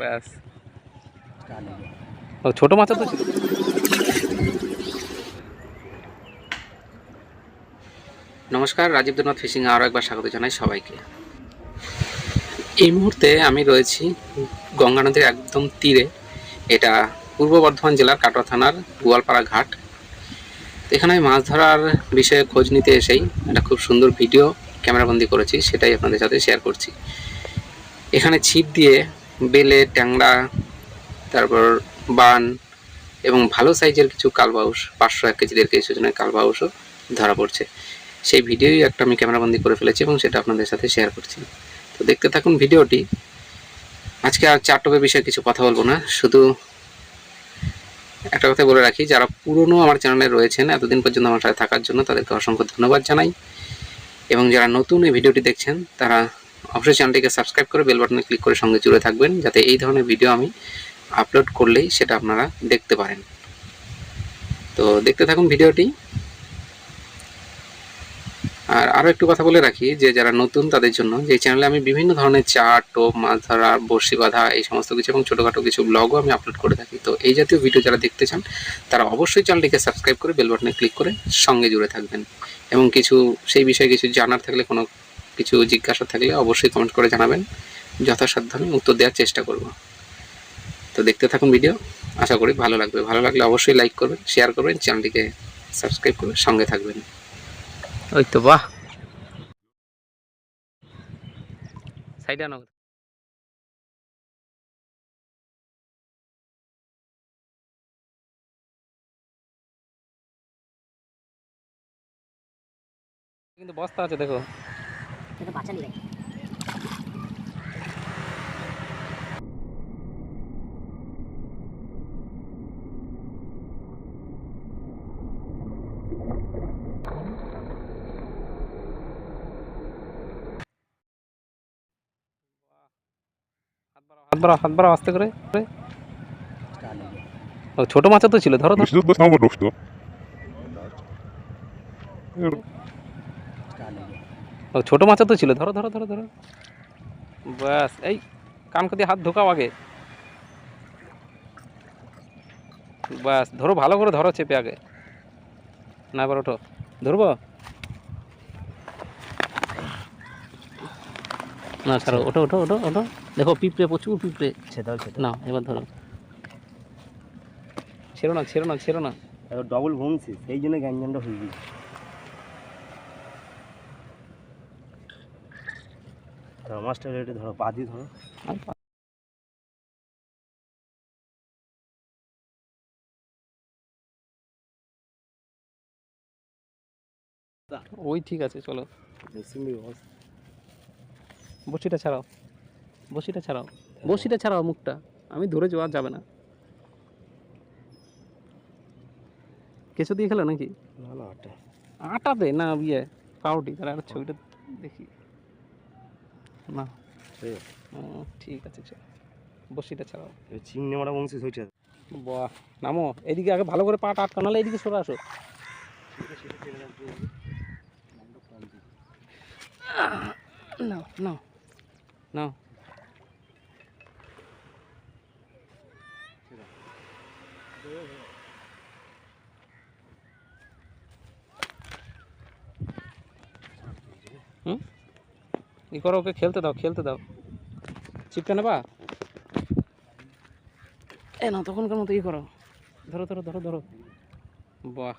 ব্যাস। ও ছোট মাছ তো ছিল। নমস্কার, রাজীব দেবনাথ ফিশিং আরও একবার স্বাগত জানাই সবাইকে। এই মুহূর্তে আমি রয়েছি গঙ্গা নদীর একদম তীরে। এটা পূর্ব বর্ধমান জেলার কাটোয়া থানার গোয়ালপাড়া ঘাট। এখানে আমি মাছ ধরার বিষয়ে খোঁজ নিতে এসেই একটা খুব সুন্দর ভিডিও ক্যামেরাবন্দি করেছি, সেটাই আপনাদের সাথে শেয়ার করছি। এখানে ছিপ দিয়ে বেলে, ট্যাংরা, তারপর বান এবং ভালো সাইজের কিছু কালবাউস, 500-1 কেজি 1.5 কেজি ওজনের কালবাউসও ধরা পড়ছে। সেই ভিডিওই একটা আমি ক্যামেরাবন্দি করে ফেলেছি এবং সেটা আপনাদের সাথে শেয়ার করছি। তো দেখতে থাকুন ভিডিওটি। আজকে আর চার টোপের বিষয়ে কিছু কথা বলবো না, শুধু একটা কথা বলে রাখি, যারা পুরনো আমার চ্যানেলে রয়েছেন এতদিন পর্যন্ত আমার সাথে থাকার জন্য তাদেরকে অসংখ্য ধন্যবাদ জানাই, এবং যারা নতুন এই ভিডিওটি দেখছেন তারা অবশ্যই চ্যানেলটিকে সাবস্ক্রাইব করে বেল বাটনে ক্লিক করে সঙ্গে জুড়ে থাকবেন, যাতে এই ধরনের ভিডিও আমি আপলোড করলেই সেটা আপনারা দেখতে পারেন। তো দেখতে থাকুন ভিডিওটি। আর আরও একটু কথা বলে রাখি যে যারা নতুন তাদের জন্য, যে চ্যানেলে আমি বিভিন্ন ধরনের চার, টোপ, মাছ ধরা, বড়শি বাঁধা, এই সমস্ত কিছু এবং ছোটোখাটো কিছু ব্লগও আমি আপলোড করে থাকি। তো এই জাতীয় ভিডিও যারা দেখতে চান তারা অবশ্যই চ্যানেলটিকে সাবস্ক্রাইব করে বেল বাটনে ক্লিক করে সঙ্গে জুড়ে থাকবেন, এবং কিছু সেই বিষয়ে কিছু জানার থাকলে, কোনো কিছু জিজ্ঞাসা থাকলে অবশ্যই কমেন্ট করে জানাবেন, যথাসাধ্য আমি উত্তর দেওয়ার চেষ্টা করব। তো দেখতে থাকুন ভিডিও, আশা করি ভালো লাগবে। ভালো লাগলে অবশ্যই লাইক করবেন, শেয়ার করবেন, চ্যানেলটিকে সাবস্ক্রাইব করে সঙ্গে থাকবেন। ওই তো বাহ, সাইডে আনো। কিন্তু বস্তা আছে, দেখো বাচ্চা নিয়ে। হাত বাড়াও আস্তে করে। ও ছোট মাছ তো ছিল, ধরো ও ছোট মাছ তো ছিল, ধরো ধরো ধরো ধরো। ব্যাস, এই কানকা দিয়ে হাত ঢোকাও আগে। ব্যাস, ধরো ভালো করে, ধরো চেপে আগে, না এবার ওঠো। ধরবো না, ছাড়ো, ওঠো ওঠো ওঠো ওঠো। দেখো পিঁপড়ে, প্রচুর পিঁপড়ে। না এবার ধরো, ছেড়ো না ছেড়ো না ছেড়ো না। ডবল ঘুমছি, সেই জন্য গ্যাঞ্জামটা হয়ে গেছে। ধরো মাছটা রেডি, ধরো পা দিয়ে ধরো। ওই ঠিক আছে, চলো। বসিটা ছাড়াও, বসিটা ছাড়াও, বসিটা ছাড়াও, মুখটা আমি ধরে যাওয়া যাবে না। কেঁচো দিয়ে খেলো নাকি? না না, আটা আটাতে না, ইয়ে পাউডি। তাহলে আর ছবিটা দেখি না। ঠিক আছে, চলো বসিটা ছাড়াও। চিংড়ি মারা বংশী হয়েছে। বাহ, নামো এদিকে আগে, ভালো করে পাটা আটকা, নাহলে এদিকে সরে আসো। নাও নাও নাও। ই করো, ওকে খেলতে দাও, খেলতে দাও। চিপটা নেবা? এ না, তখনকার মতো ই করো, ধরো ধরো ধরো ধরো। বাহ,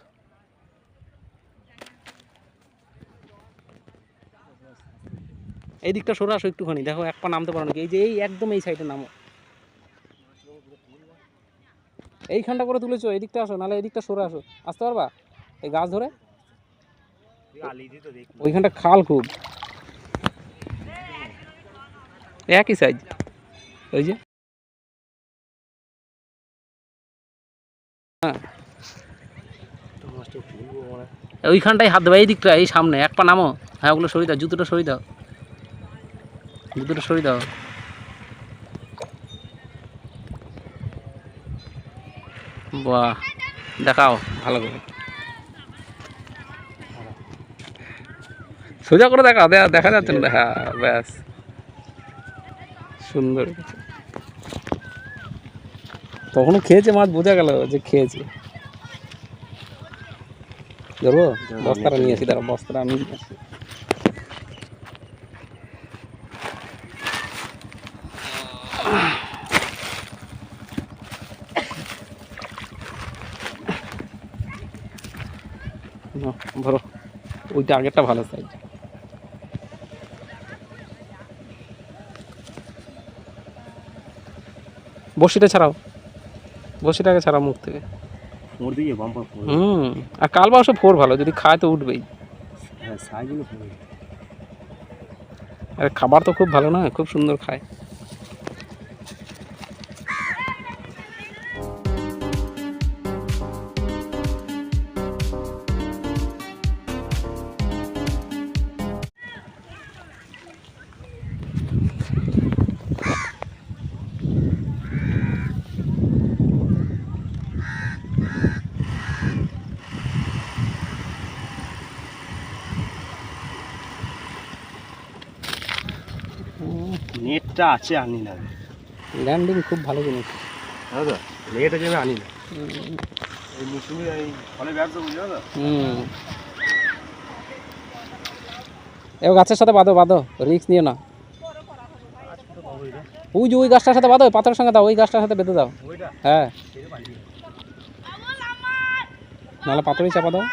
এই দিকটা সরে আসো একটুখানি, দেখো এক পা নামতে পারো নাকি। এই যে এই একদম এই সাইডে নামো, এইখানটা করে তুলেছো, এই দিকটা আসো, নাহলে এই দিকটা সরে আসো। আসতে পারবা এই গাছ ধরে? ওইখানটা খাল খুব, একই সাইজ। ওই যে হ্যাঁ, ওইখানটাই হাত দেবে, এই দিকটা, এই সামনে এক পা নামো। হ্যাঁ, ওগুলো সরিয়ে দাও, জুতোটা সরিয়ে দাও, জুতোটা সরিয়ে দাও। বাহ, দেখাও ভালো করে, সোজা করে দেখাও, দেখা যাচ্ছে না। হ্যাঁ ব্যাস, সুন্দর। তখনও খেয়েছে মাছ, বোঝা গেল যে খেয়েছে। ধরবো, বস্তাটা নিয়ে আসি, দাঁড়া বস্তাটা আমি নিয়ে আসি। নাও, ধরো, ওইটা আগেরটা ভালো সাইজ। বড়শিটা ছাড়াও, বড়শিটাকে ছাড়াও মুখ থেকে। ওর দিকে বাম্পার পড়বে। আর কাল বাউসে ফোর ভালো, যদি খায় তো উঠবেই। হ্যাঁ সাইজগুলো পড়বে। আর খাবার তো খুব ভালো না, খুব সুন্দর খায়। নেটটা আছে, আনি না। ল্যান্ডিং খুব ভালো জিনিস। হ্যাঁ তো নেট আছে, আমি আনি না। এই মুসুমি এই ফলে ব্যবসা বুঝলো তো। এও গাছের সাথে বাঁধো, বাঁধো, রিস্ক নিও না। ওই যে ওই গাছটার সাথে বাঁধো, পাথরের সঙ্গে দাও, ওই গাছটার সাথে বেঁধে দাও। হ্যাঁ, নাহলে পাথরই চাপা দাও।